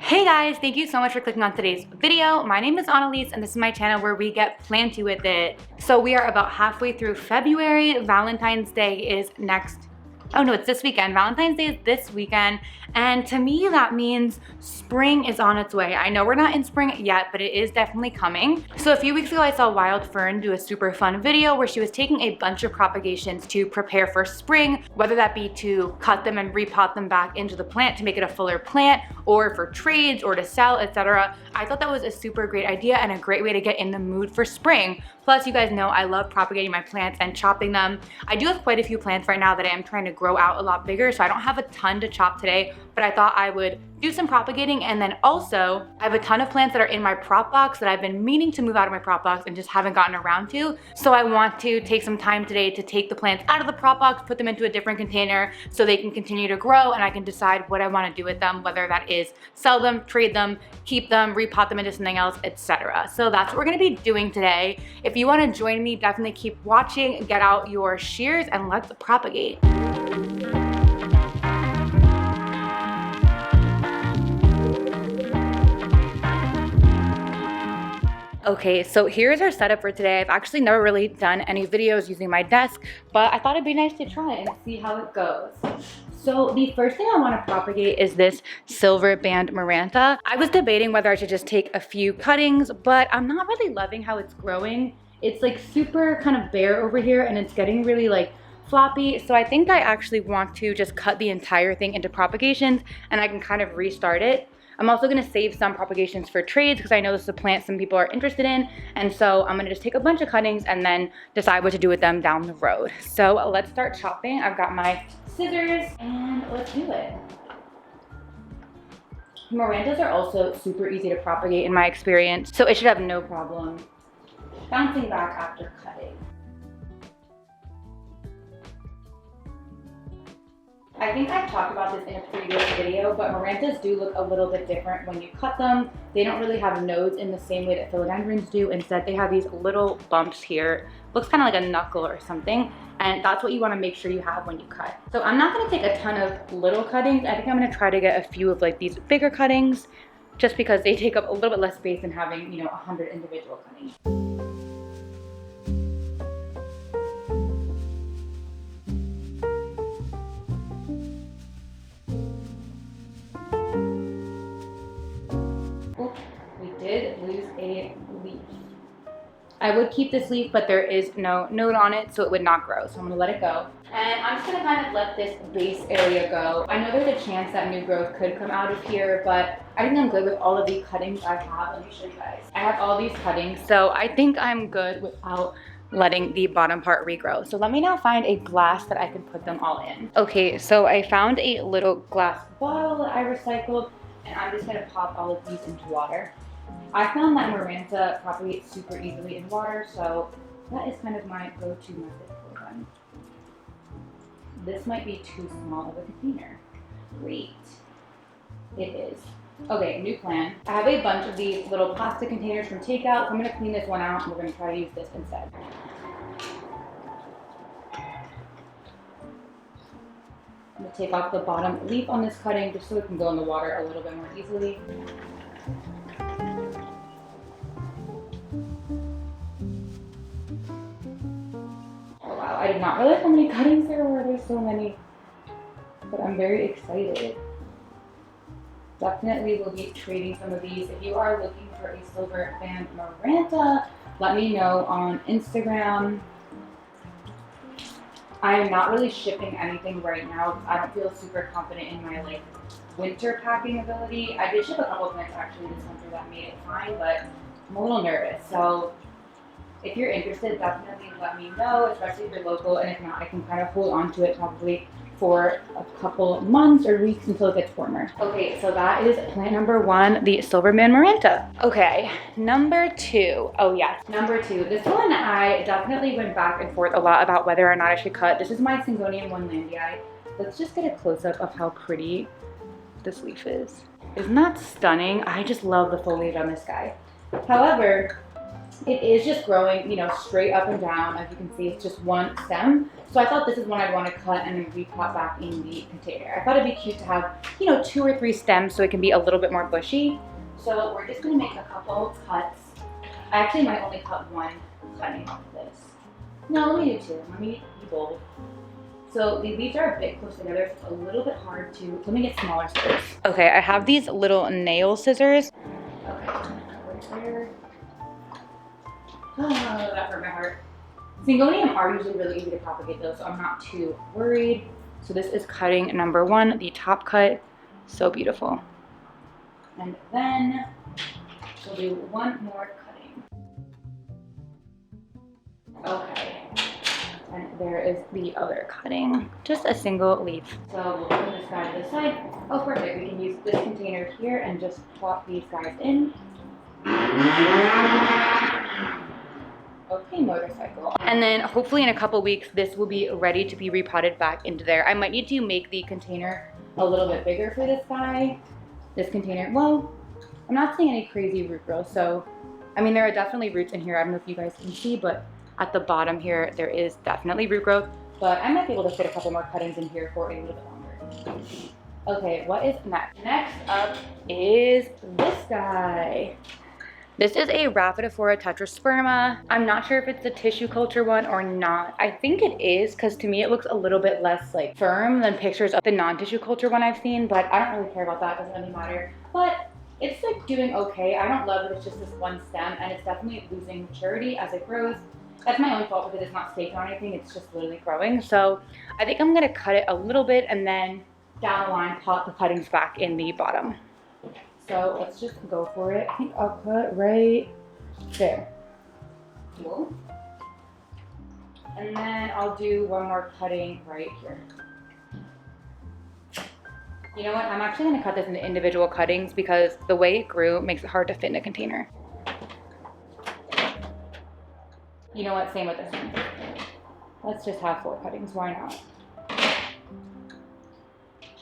Hey guys, thank you so much for clicking on today's video. My name is Annalise and this is my channel where we get planty with it. So we are about halfway through February. Valentine's Day is it's this weekend. Valentine's Day is this weekend. And to me, that means spring is on its way. I know we're not in spring yet, but it is definitely coming. So a few weeks ago, I saw Wild Fern do a super fun video where she was taking a bunch of propagations to prepare for spring, whether that be to cut them and repot them back into the plant to make it a fuller plant, or for trades or to sell, etc. I thought that was a super great idea and a great way to get in the mood for spring. Plus, you guys know I love propagating my plants and chopping them. I do have quite a few plants right now that I am trying to grow out a lot bigger, so I don't have a ton to chop today, but I thought I would do some propagating. And then also, I have a ton of plants that are in my prop box that I've been meaning to move out of my prop box and just haven't gotten around to. So I want to take some time today to take the plants out of the prop box, put them into a different container so they can continue to grow and I can decide what I want to do with them, whether that is sell them, trade them, keep them, repot them into something else, etc. So that's what we're going to be doing today. If you want to join me, definitely keep watching, get out your shears, and let's propagate. Okay, so here's our setup for today. I've actually never really done any videos using my desk, but I thought it'd be nice to try and see how it goes. So the first thing I want to propagate is this silver band maranta. I was debating whether I should just take a few cuttings, but I'm not really loving how it's growing. It's like super kind of bare over here and it's getting really like floppy. So I think I actually want to just cut the entire thing into propagations and I can kind of restart it. I'm also gonna save some propagations for trades because I know this is a plant some people are interested in. And so I'm gonna just take a bunch of cuttings and then decide what to do with them down the road. So let's start chopping. I've got my scissors and let's do it. Marantas are also super easy to propagate in my experience, so it should have no problem bouncing back after cutting. I think I've talked about this in a previous video, but marantas do look a little bit different when you cut them. They don't really have nodes in the same way that philodendrons do. Instead, they have these little bumps here. Looks kind of like a knuckle or something. And that's what you want to make sure you have when you cut. So I'm not going to take a ton of little cuttings. I think I'm going to try to get a few of like these bigger cuttings just because they take up a little bit less space than having, 100 individual cuttings. Did lose a leaf. I would keep this leaf, but there is no node on it, so it would not grow. So I'm gonna let it go. And I'm just gonna kind of let this base area go. I know there's a chance that new growth could come out of here, but I think I'm good with all of the cuttings I have. Let me show you guys. I have all these cuttings, so I think I'm good without letting the bottom part regrow. So let me now find a glass that I can put them all in. Okay, so I found a little glass bottle that I recycled, and I'm just gonna pop all of these into water. I found that maranta propagates super easily in water, so that is kind of my go-to method for them. This might be too small of a container. Great. It is. Okay, new plan. I have a bunch of these little plastic containers from takeout. So I'm gonna clean this one out and we're gonna try to use this instead. I'm gonna take off the bottom leaf on this cutting just so it can go in the water a little bit more easily. I did not realize how many cuttings there were. There's so many, but I'm very excited. Definitely will be trading some of these. If you are looking for a silver band maranta, let me know on Instagram. I am not really shipping anything right now because I don't feel super confident in my winter packing ability. I did ship a couple of plants actually this winter that made it fine, but I'm a little nervous. So if you're interested, definitely let me know, especially if you're local, and if not, I can kind of hold on to it probably for a couple months or weeks until it gets warmer. Okay, so that is plant number one, the Silverman Maranta. Okay, number two. Oh yes, number two. This one I definitely went back and forth a lot about whether or not I should cut. This is my syngonium one-landii. Let's just get a close-up of how pretty this leaf is. Isn't that stunning? I just love the foliage on this guy. However, it is just growing, you know, straight up and down. As you can see, it's just one stem. So I thought this is one I'd want to cut and then repot back in the container. I thought it'd be cute to have, you know, 2 or 3 stems so it can be a little bit more bushy. So we're just gonna make a couple cuts. I actually might only cut 1 cutting off this. No, let me do 2. Let me be bold. So the leaves are a bit close together, so it's a little bit hard to, let me get smaller scissors. Okay, I have these little nail scissors. Okay, right there. Oh, that hurt my heart. Syngonium are usually really easy to propagate though, so I'm not too worried. So this is cutting number 1, the top cut. So beautiful. And then we'll do 1 more cutting. Okay. And there is the other cutting, just a single leaf. So we'll put this guy to the side. Oh, perfect. We can use this container here and just plop these guys in. Okay, motorcycle. And then hopefully in a couple weeks, this will be ready to be repotted back into there. I might need to make the container a little bit bigger for this guy. This container, well, I'm not seeing any crazy root growth. So, I mean, there are definitely roots in here. I don't know if you guys can see, but at the bottom here, there is definitely root growth, but I might be able to fit a couple more cuttings in here for a little bit longer. Okay, what is next? Next up is this guy. This is a Rhaphidophora Tetrasperma. I'm not sure if it's the tissue culture one or not. I think it is, because to me it looks a little bit less like firm than pictures of the non-tissue culture one I've seen, but I don't really care about that, doesn't really matter. But it's like doing okay. I don't love that it's just this one stem, and it's definitely losing maturity as it grows. That's my own fault because it's not staked on anything, it's just literally growing. So I think I'm gonna cut it a little bit and then down the line pop the cuttings back in the bottom. So let's just go for it. I think I'll cut right there. Cool. And then I'll do 1 more cutting right here. You know what, I'm actually gonna cut this into individual cuttings because the way it grew makes it hard to fit in a container. You know what, same with this one. Let's just have 4 cuttings, why not?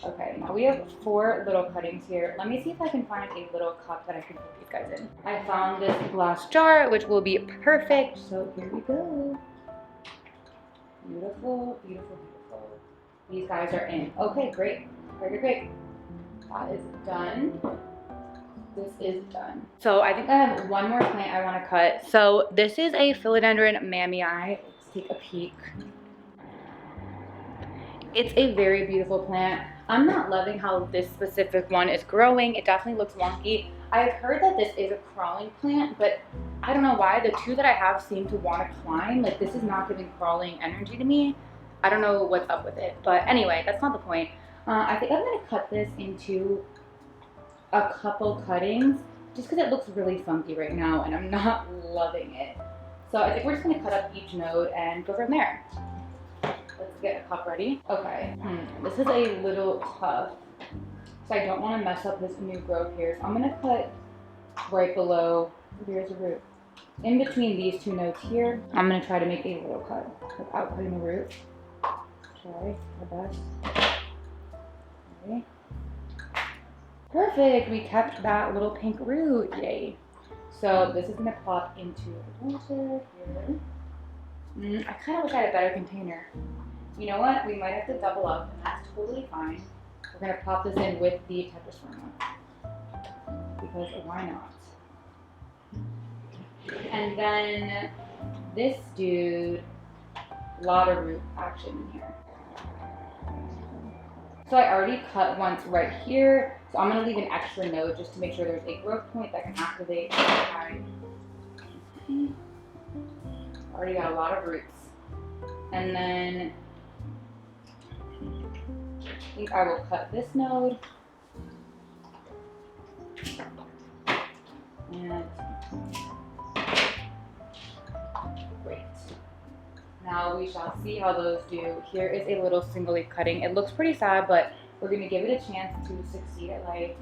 Okay, now we have 4 little cuttings here. Let me see if I can find a little cup that I can put these guys in. I found this glass jar, which will be perfect. So here we go. Beautiful, beautiful, beautiful. These guys are in. Okay, great, great, great. That is done. This is done. So I think I have 1 more plant I want to cut. So this is a Philodendron mammy. Let's take a peek. It's a very beautiful plant. I'm not loving how this specific one is growing. It definitely looks wonky. I've heard that this is a crawling plant, but I don't know why. The 2 that I have seem to want to climb. Like, this is not giving crawling energy to me. I don't know what's up with it. But anyway, that's not the point. I think I'm going to cut this into a couple cuttings just because it looks really funky right now and I'm not loving it. So I think we're just going to cut up each node and go from there. Let's get a cup ready. Okay, this is a little tough, so I don't want to mess up this new growth here. So I'm going to cut right below, here's a root. In between these 2 nodes here, I'm going to try to make a little cut without cutting the root. Try our best. Okay. Perfect, we kept that little pink root, yay. So this is going to pop into the water here. I kind of wish I had a better container. You know what? We might have to double up, and that's totally fine. We're going to pop this in with the Tetrasperma, because why not? And then this dude, a lot of root action in here. So I already cut once right here, so I'm going to leave an extra node just to make sure there's a growth point that can activate. Already got a lot of roots. And then I think I will cut this node. And great. Now we shall see how those do. Here is a little single leaf cutting. It looks pretty sad, but we're going to give it a chance to succeed at life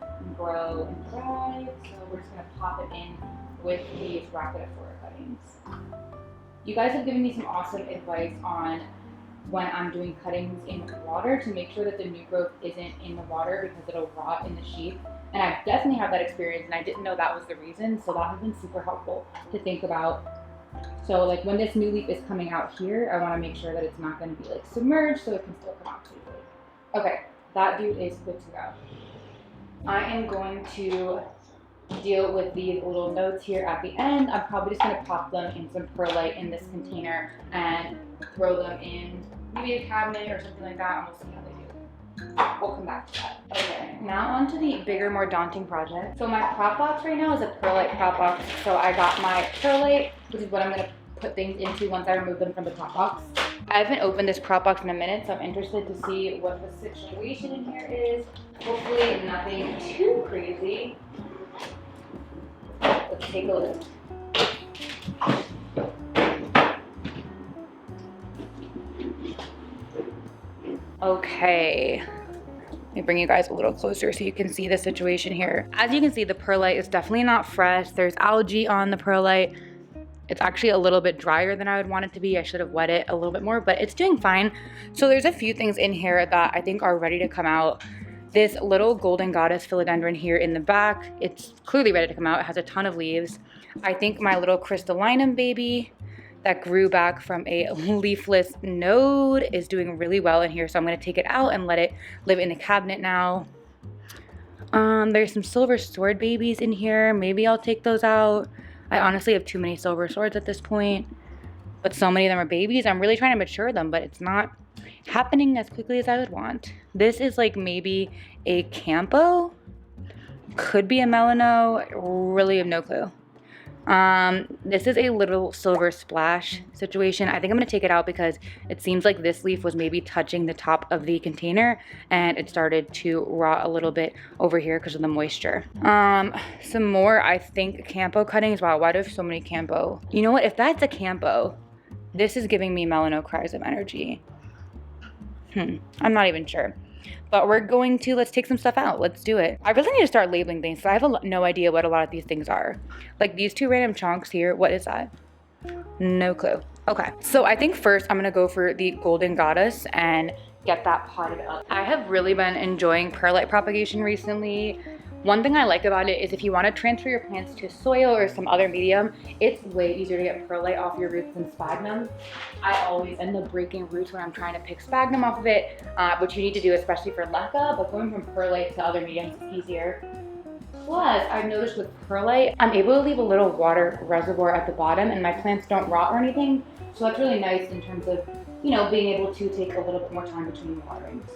and grow and thrive. So we're just going to pop it in with these Rhaphidophora cuttings. You guys have given me some awesome advice on when I'm doing cuttings in water to make sure that the new growth isn't in the water because it'll rot in the sheath. And I definitely have that experience, and I didn't know that was the reason. So that has been super helpful to think about. So like when this new leaf is coming out here, I want to make sure that it's not going to be like submerged, so it can still come out safely. Okay, that dude is good to go. I am going to deal with these little nodes here at the end. I'm probably just going to pop them in some perlite in this container and throw them in maybe a cabinet or something like that, and we'll see how they do. We'll come back to that. Okay, now on to the bigger, more daunting project. So my prop box right now is a perlite prop box. So I got my perlite, which is what I'm going to put things into once I remove them from the prop box. I haven't opened this prop box in a minute, so I'm interested to see what the situation in here is. Hopefully nothing too crazy. Let's take a look. Okay. Let me bring you guys a little closer so you can see the situation here. As you can see, the perlite is definitely not fresh. There's algae on the perlite. It's actually a little bit drier than I would want it to be. I should have wet it a little bit more, but it's doing fine. So there's a few things in here that I think are ready to come out. This little golden goddess philodendron here in the back, it's clearly ready to come out. It has a ton of leaves. I think my little crystallinum baby that grew back from a leafless node is doing really well in here. So I'm gonna take it out and let it live in the cabinet now. There's some silver sword babies in here. Maybe I'll take those out. I honestly have too many silver swords at this point, but so many of them are babies. I'm really trying to mature them, but it's not happening as quickly as I would want. This is like maybe a campo, could be a melano, really have no clue. This is a little silver splash situation. I think I'm gonna take it out because it seems like this leaf was maybe touching the top of the container and it started to rot a little bit over here because of the moisture. Some more, I think, campo cuttings. Wow, why do I have so many campo? You know what, if that's a campo, this is giving me melanochrysum energy. I'm not even sure. But we're going to, let's take some stuff out. Let's do it. I really need to start labeling things because I have no idea what a lot of these things are. Like these two random chunks here, what is that? No clue. Okay, so I think first I'm gonna go for the golden goddess and get that potted up. I have really been enjoying perlite propagation recently. One thing I like about it is if you want to transfer your plants to soil or some other medium, it's way easier to get perlite off your roots than sphagnum. I always end up breaking roots when I'm trying to pick sphagnum off of it, which you need to do especially for leca, but going from perlite to other mediums is easier. Plus, I've noticed with perlite, I'm able to leave a little water reservoir at the bottom and my plants don't rot or anything. So that's really nice in terms of, you know, being able to take a little bit more time between waterings.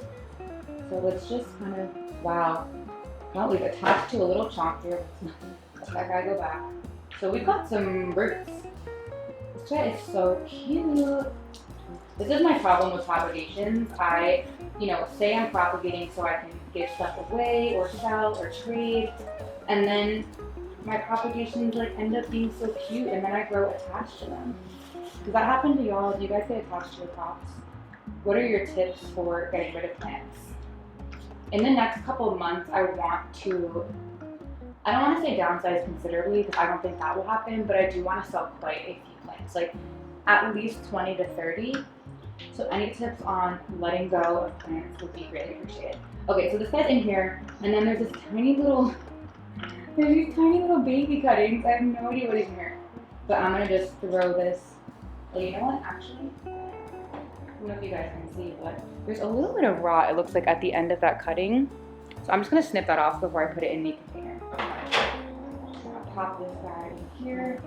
So let's just kind of, wow. Well, we've attached to a little chomp here. Let that guy go back. So we've got some roots. This guy is so cute. This is my problem with propagations. I, say I'm propagating so I can give stuff away or sell or trade. And then my propagations end up being so cute and then I grow attached to them. Does that happen to y'all? Do you guys get attached to your props? What are your tips for getting rid of plants? In the next couple of months, I don't want to say downsize considerably because I don't think that will happen, but I do want to sell quite a few plants, like at least 20 to 30. So any tips on letting go of plants would be greatly appreciated. Okay, so this guy's in here, and then there's these tiny little baby cuttings. I have no idea what is in here, but I'm gonna just throw this. Well, you know what, actually? I don't know if you guys can see, but there's a little bit of rot, it looks like, at the end of that cutting. So I'm just gonna snip that off before I put it in the container. I'm gonna pop this guy in here.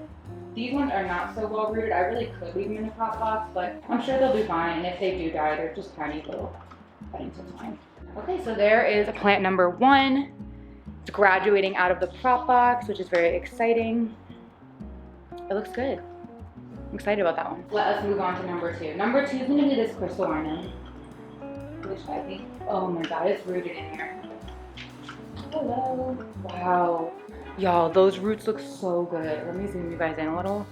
These ones are not so well rooted. I really could leave them in the prop box, but I'm sure they'll be fine. And if they do die, they're just tiny little cuttings, so it's fine. Okay, so there is plant number 1. It's graduating out of the prop box, which is very exciting. It looks good. I'm excited about that one. Let us move on to number 2. Number 2 is gonna be this crystallinum, which I think, oh my god, it's rooted in here. Hello. Wow. Y'all, those roots look so good. Let me zoom you guys in a little.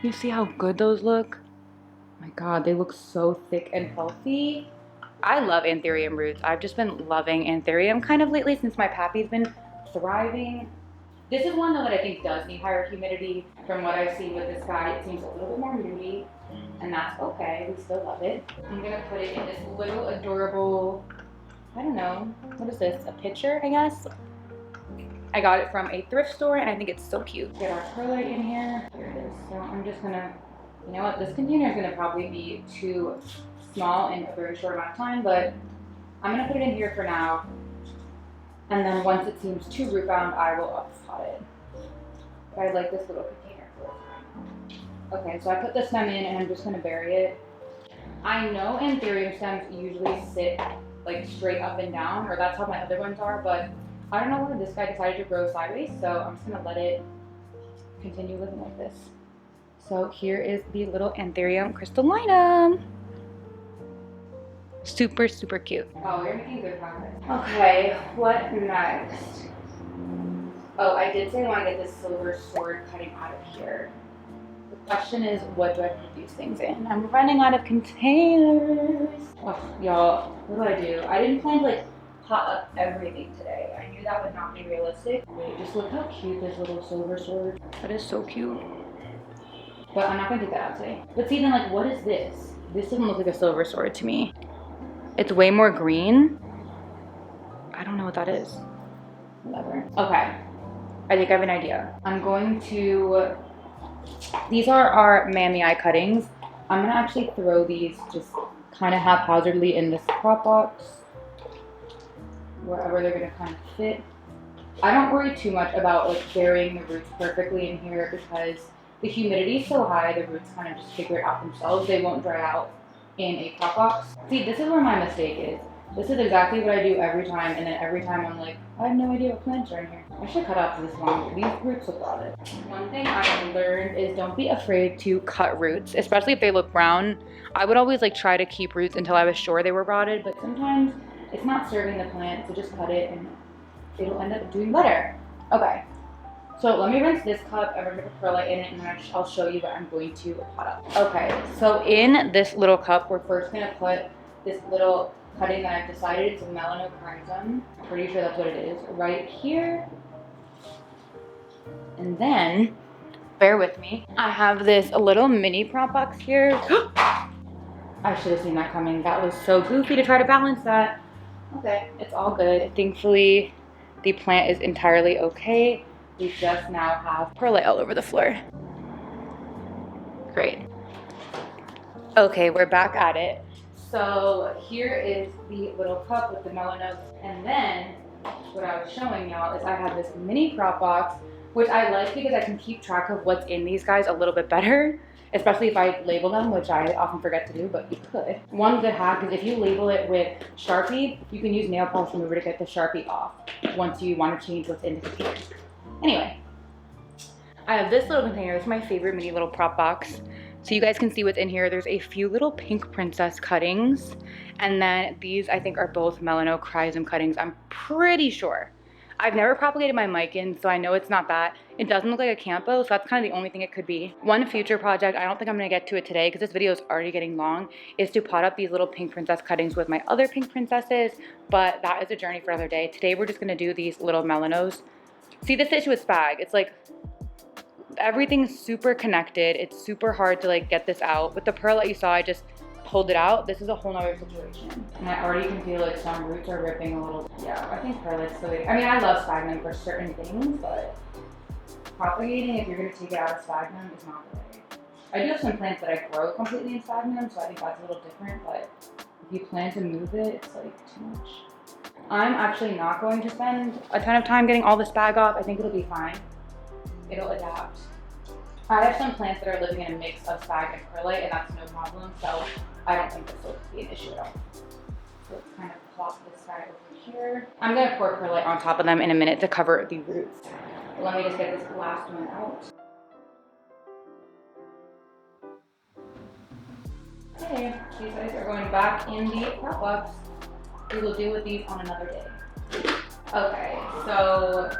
You see how good those look? Oh my god, they look so thick and healthy. I love Anthurium roots. I've just been loving Anthurium kind of lately since my pappy's been thriving. This is one though that I think does need higher humidity. From what I've seen with this guy, it seems a little bit more moody, and that's okay. We still love it. I'm gonna put it in this little adorable I don't know, what is this? A pitcher, I guess? I got it from a thrift store and I think it's so cute. Get our perlite in here. Here it is. So I'm just gonna, you know what, this container is gonna probably be too small in a very short amount of time, but I'm gonna put it in here for now. And then once it seems too root bound, I will pot it. But I like this little container for it. Okay, so I put the stem in and I'm just gonna bury it. I know Anthurium stems usually sit like straight up and down, or that's how my other ones are, but I don't know why this guy decided to grow sideways, so I'm just gonna let it continue living like this. So here is the little Anthurium crystallinum. Super, super cute. Oh, we're making good progress. Okay, what next? Oh, I did say I want to get this silver sword cutting out of here. The question is, what do I put these things in? I'm running out of containers. Oh, y'all, what do I do? I didn't plan to like pot up everything today. I knew that would not be realistic. Wait, just look how cute this little silver sword. That is so cute. But I'm not gonna take that out today. But see, then like, what is this? This doesn't look like a silver sword to me. It's way more green. I don't know what that is. Whatever. Okay, I think I have an idea. I'm going to, these are our mammy eye cuttings. I'm gonna actually throw these just kind of haphazardly in this prop box, wherever they're gonna kind of fit. I don't worry too much about like burying the roots perfectly in here because the humidity is so high, the roots kind of just figure it out themselves. They won't dry out in a prop box. See, this is where my mistake is. This is exactly what I do every time, and then every time I'm like, I have no idea what plants are in here. I should cut off this long. These roots look rotted. One thing I learned is don't be afraid to cut roots, especially if they look brown. I would always like try to keep roots until I was sure they were rotted, but sometimes it's not serving the plant, so just cut it and it'll end up doing better. Okay, so let me rinse this cup and we're gonna put perlite in it, and then I'll show you what I'm going to pot up. Okay, so in this little cup, we're first gonna put this little cutting that I've decided it's a melanochrysum. I'm pretty sure that's what it is, right here. And then, bear with me, I have this little mini prop box here. I should have seen that coming. That was so goofy to try to balance that. Okay, it's all good. Thankfully, the plant is entirely okay. We just now have perlite all over the floor. Great. Okay, we're back at it. So here is the little cup with the melanotes. And then what I was showing y'all is I have this mini prop box, which I like because I can keep track of what's in these guys a little bit better, especially if I label them, which I often forget to do, but you could. One good hack is if you label it with Sharpie, you can use nail polish remover to get the Sharpie off once you want to change what's in the container. Anyway, I have this little container. It's my favorite mini little prop box. So you guys can see what's in here. There's a few little pink princess cuttings. And then these I think are both melanochrysum cuttings. I'm pretty sure. I've never propagated my mic in, so I know it's not that. It doesn't look like a campo, so that's kind of the only thing it could be. One future project, I don't think I'm gonna get to it today because this video is already getting long, is to pot up these little pink princess cuttings with my other pink princesses, but that is a journey for another day. Today we're just gonna do these little melanos. See, this issue with spag, it's like, everything's super connected. It's super hard to like get this out. With the pearl that you saw, I just pulled it out. This is a whole nother situation. And I already can feel like some roots are ripping a little. Yeah, I think perlite's so big. I mean, I love sphagnum for certain things, but propagating, if you're gonna take it out of sphagnum, is not the way. I do have some plants that I grow completely in sphagnum, so I think that's a little different, but if you plan to move it, it's like too much. I'm actually not going to spend a ton of time getting all the spag off. I think it'll be fine. It'll adapt. I have some plants that are living in a mix of spag and perlite, and that's no problem, so I don't think this will be an issue at all. So let's kind of plop this guy over here. I'm gonna pour perlite on top of them in a minute to cover the roots. Let me just get this last one out. Okay, these guys are going back in the prop box. We will deal with these on another day. Okay, so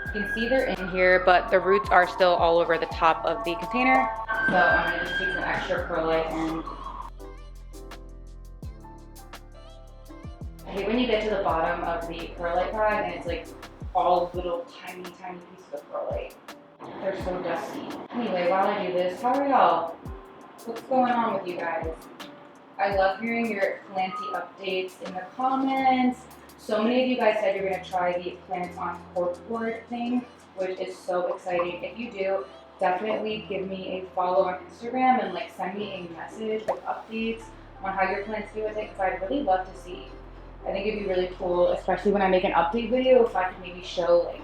you can see they're in here, but the roots are still all over the top of the container. So I'm gonna just take some extra perlite and I hate when you get to the bottom of the perlite bag and it's like all little tiny pieces of perlite. They're so dusty. Anyway, while I do this, how are y'all? What's going on with you guys? I love hearing your planty updates in the comments. So many of you guys said you're gonna try the plants on corkboard thing, which is so exciting. If you do, definitely give me a follow on Instagram and like send me a message with updates on how your plants do with it, because I'd really love to see. I think it'd be really cool, especially when I make an update video, if I could maybe show like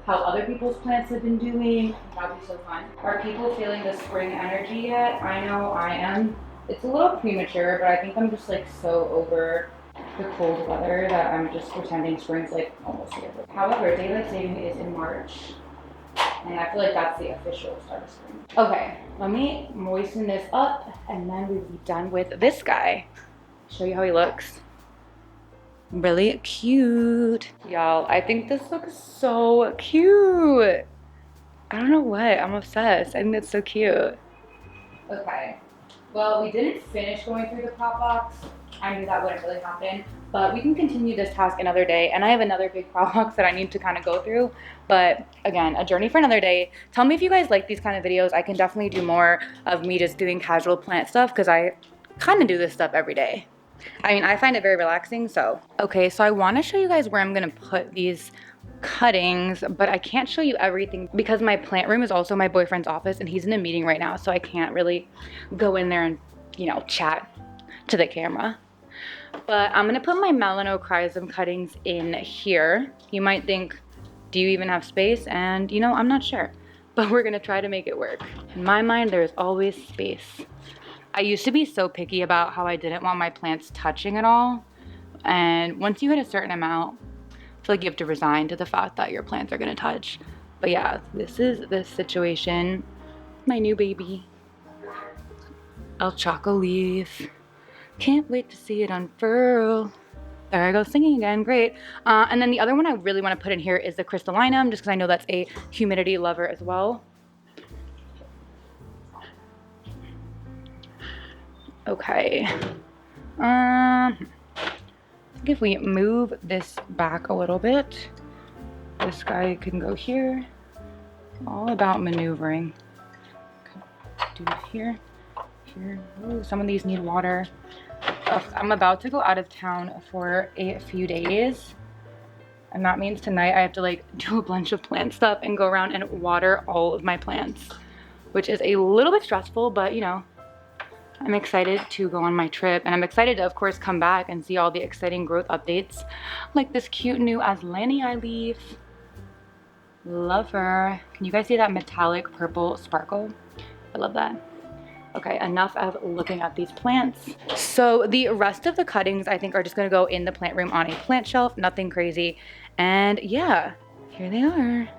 how other people's plants have been doing. That'd be so fun. Are people feeling the spring energy yet? I know I am. It's a little premature, but I think I'm just like so over the cold weather that I'm just pretending spring's like almost here. However, daylight saving is in March, and I feel like that's the official start of spring. Okay, let me moisten this up and then we'll be done with this guy. Show you how he looks. Really cute. Y'all, I think this looks so cute. I don't know what, I'm obsessed. I think that's so cute. Okay, well, we didn't finish going through the prop box. I knew that wouldn't really happen, but we can continue this task another day. And I have another big prop box that I need to kind of go through. But again, a journey for another day. Tell me if you guys like these kind of videos. I can definitely do more of me just doing casual plant stuff because I kind of do this stuff every day. I mean, I find it very relaxing, so. Okay, so I want to show you guys where I'm going to put these cuttings, but I can't show you everything because my plant room is also my boyfriend's office and he's in a meeting right now, so I can't really go in there and, you know, chat to the camera. But I'm going to put my melanochrysum cuttings in here. You might think, do you even have space? And, you know, I'm not sure, but we're going to try to make it work. In my mind, there's always space. I used to be so picky about how I didn't want my plants touching at all. And once you hit a certain amount, I feel like you have to resign to the fact that your plants are gonna touch. But yeah, this is the situation. My new baby. El Choco leaf. Can't wait to see it unfurl. There I go singing again, great. And then the other one I really wanna put in here is the crystallinum, just because I know that's a humidity lover as well. Okay, I think if we move this back a little bit, this guy can go here. All about maneuvering. Okay, do it here, here. Ooh, some of these need water. Ugh, I'm about to go out of town for a few days. And that means tonight I have to like do a bunch of plant stuff and go around and water all of my plants, which is a little bit stressful, but you know, I'm excited to go on my trip, and I'm excited to, of course, come back and see all the exciting growth updates, like this cute new Aslanii leaf. Love her. Can you guys see that metallic purple sparkle? I love that. Okay, enough of looking at these plants. So the rest of the cuttings, I think, are just gonna go in the plant room on a plant shelf, nothing crazy. And yeah, here they are.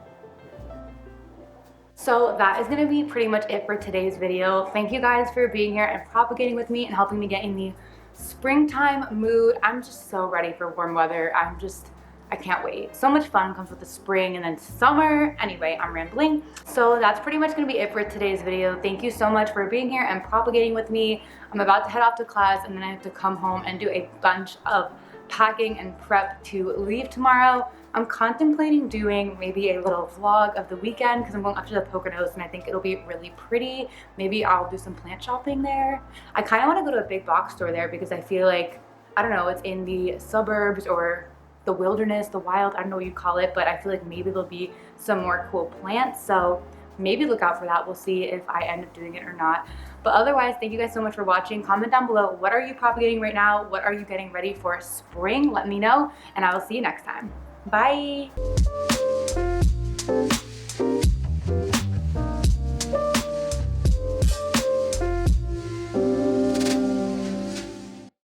So that is gonna be pretty much it for today's video. Thank you guys for being here and propagating with me and helping me get in the springtime mood. I'm just so ready for warm weather. I can't wait. So much fun comes with the spring and then summer. Anyway, I'm rambling. So that's pretty much gonna be it for today's video. Thank you so much for being here and propagating with me. I'm about to head off to class and then I have to come home and do a bunch of packing and prep to leave tomorrow. I'm contemplating doing maybe a little vlog of the weekend because I'm going up to the Poconos and I think it'll be really pretty. Maybe I'll do some plant shopping there. I kind of want to go to a big box store there because I feel like, I don't know, it's in the suburbs or the wilderness, the wild, I don't know what you call it, but I feel like maybe there'll be some more cool plants. So maybe look out for that. We'll see if I end up doing it or not. But otherwise, thank you guys so much for watching. Comment down below, what are you propagating right now? What are you getting ready for spring? Let me know, and I will see you next time. Bye.